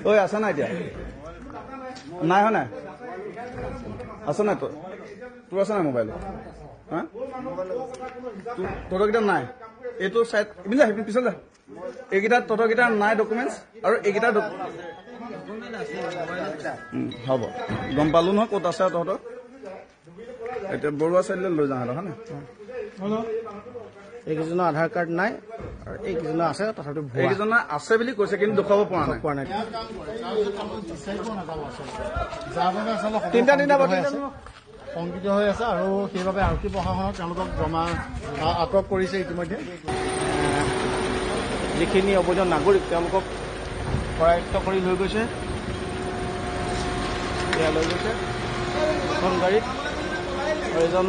ঐ আছে নাই এতিয়া নাই হয় নাই আছে নাই তোৰ আছে নাই মোবাইল হা তহঁতৰকেইটা নাই এইটো চাইড মিলা সেইপিন পিছত যা এইকেইটা তহঁতৰকেইটা নাই ডকুমেণ্টছ আৰু এইকেইটা হ'ব গম পালো নহয় ক'ত আছে তহঁতৰ এতিয়া বৰুৱা চাইডলৈ লৈ যাওঁ হয় নাই এইকেইজনৰ আধাৰ কাৰ্ড নাই আৰু এইকেইজনৰ আছে তথাপিতো এইকেইজনৰ আছে বুলি কৈছে কিন্তু দেখুৱাব পৰা নাই তিনিটা শংকিত হৈ আছে আৰু সেইবাবে আৰক্ষী প্ৰশাসনক তেওঁলোকক আটক কৰিছে ইতিমধ্যে যিখিনি অবৈধ নাগৰিক তেওঁলোকক কৰায়ত্ব কৰি লৈ গৈছে এয়া লৈ গৈছে এখন গাড়ীত আৰু এজন